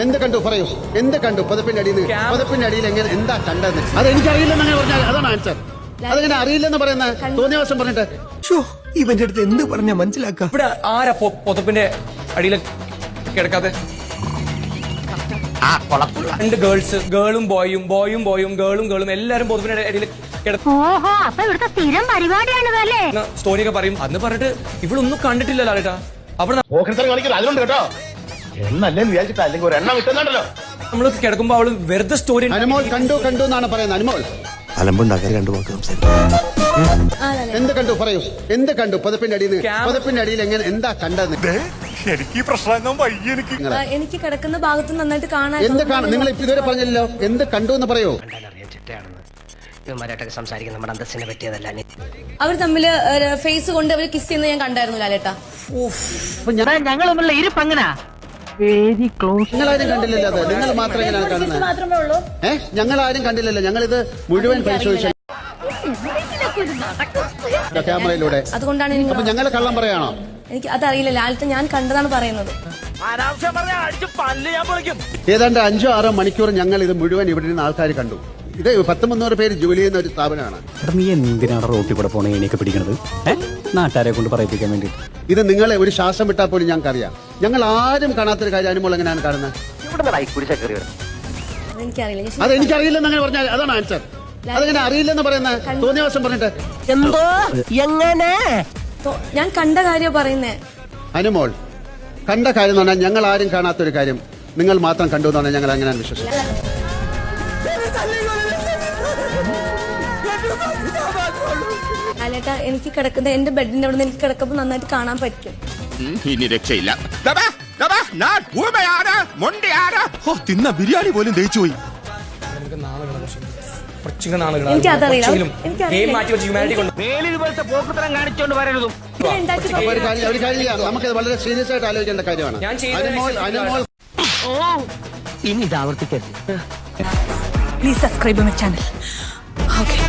എന്ത് കണ്ടു പറയൂ, എന്ത് കണ്ടു? പതിപ്പിന്റെ അടിയിൽ എങ്ങനെ എന്താ കണ്ടത്? അത് എനിക്കറിയില്ലെന്ന് അങ്ങനെ പറഞ്ഞാൽ അതാണ് ആൻസർ. അതെങ്ങനെ അറിയില്ലെന്ന് പറയുന്ന തോന്നിയവശം പറഞ്ഞിട്ട് ഇവന്റെ അടുത്ത് എന്ത് പറഞ്ഞാ മനസ്സിലാക്കാം. ഇവിടെ ആരാ പൊതപ്പിന്റെ അടിയിൽ കിടക്കാതെ? രണ്ട് ഗേൾസ്, ഗേളും ബോയും, ബോയും ബോയും, ഗേളും ഗേളും എല്ലാരും പൊതുപ്പിന്റെ അടിയിൽ സ്റ്റോറി ഒക്കെ പറയും. അന്ന് പറഞ്ഞിട്ട് ഇവളൊന്നും കണ്ടിട്ടില്ലല്ലോ ലാലേട്ടാ. അവിടെ നമ്മള് കിടക്കുമ്പോ അവള് വെറുതെ സ്റ്റോറി അനുമോൾ കണ്ടു എന്നാണ് പറയുന്നത്. അനുമോൾ അലമ്പുണ്ടാക്കാൻ രണ്ടു വാക്ക് സംസാരിക്കും. എന്ത് കണ്ടു പറയൂ, എന്ത് കണ്ടു? പതിപ്പിന്റെ അടിയിൽ എങ്ങനെ എന്താ കണ്ടത്? എനിക്ക് പ്രശ്നം എനിക്ക് കിടക്കുന്ന ഭാഗത്ത് നന്നായിട്ട് കാണാൻ എന്ത് കാണും? നിങ്ങൾ ഇതുവരെ പറഞ്ഞില്ലല്ലോ. എന്ത് കണ്ടു എന്ന് പറയൂ. സംസാരിക്കുന്ന നമ്മുടെ അന്തസ്സിനെ പറ്റിയതല്ല. അവർ തമ്മില് ഫേസ് കൊണ്ട് അവർ കിസ് ചെയ്യുന്നത് ഞാൻ കണ്ടായിരുന്നു ലാലേട്ടാ. ഞങ്ങൾ തമ്മിലുള്ള ഇരിപ്പങ്ങനാ വെരി ക്ലോസ്. നിങ്ങളാരും കണ്ടില്ലല്ലോ. അത് നിങ്ങൾ മാത്രം എങ്ങനെയാണ് കാണുന്നത്? ഞങ്ങൾ ആരും കണ്ടില്ലല്ലോ. ഞങ്ങൾ ഇത് മുഴുവൻ പരിശോധിച്ചു ക്യാമറയിലൂടെ. അതുകൊണ്ടാണ് അപ്പൊ ഞങ്ങൾ കള്ളം പറയാണോ? എനിക്ക് അതറിയില്ല ലാലേട്ടൻ, ഞാൻ കണ്ടതാണ് പറയുന്നത്. ഏതാണ്ട് 5-6 മണിക്കൂർ ഞങ്ങൾ ഇത് മുഴുവൻ ഇവിടെ നിന്ന് ആൾക്കാർ കണ്ടു. ഇത് 100-300 പേര് ജോലി ചെയ്യുന്ന ഒരു സ്ഥാപനമാണ്. നീ എന്തിനാണ് റോട്ടിൽ കൂടെ പോണേ എനിക്ക് പിടിക്കണത്? നാട്ടുകാരെ കൊണ്ട് പറയിപ്പിക്കാൻ വേണ്ടി. ഇത് നിങ്ങളെ ഒരു ശ്വാസം വിട്ടാൽ പോലും ഞങ്ങൾക്ക് അറിയാം. ഞങ്ങൾ ആരും കാണാത്തൊരു കാര്യം അനുമോൾ എങ്ങനെയാണ് കാണുന്നത്? എനിക്കറിയില്ല. അത് എനിക്കറിയില്ലെന്ന് അങ്ങനെ പറഞ്ഞാൽ അതാണ് ആൻസർ. അതെങ്ങനെ അറിയില്ലെന്ന് പറയുന്ന തോന്നിയവശം പറഞ്ഞിട്ട് എന്തോ എങ്ങനെ ഞാൻ കണ്ട കാര്യം പറയുന്നേ. അനുമോൾ കണ്ട കാര്യം എന്ന് പറഞ്ഞാൽ ഞങ്ങൾ ആരും കാണാത്തൊരു കാര്യം നിങ്ങൾ മാത്രം കണ്ടു എന്ന് പറഞ്ഞാൽ ഞങ്ങൾ അങ്ങനെയാണ് വിശ്വസിക്കുന്നത്. ലാലേട്ടാ, എനിക്ക് കിടക്കുന്ന എന്റെ ബെഡിന്റെ അവിടെ നിന്ന് എനിക്ക് കിടക്കുമ്പോൾ നന്നായിട്ട് കാണാൻ പറ്റും. ഇനി രക്ഷയില്ല. തിന്ന ബിരിയാണി പോലും ദഹിച്ചു പോയി. നമുക്കത് വളരെ സീരിയസ് ആയിട്ട് ആലോചിക്കേണ്ട കാര്യമാണ്. അനുമോൾ ഇനി ഇത് ആവർത്തിക്കരുത്. Please subscribe my channel. Okay.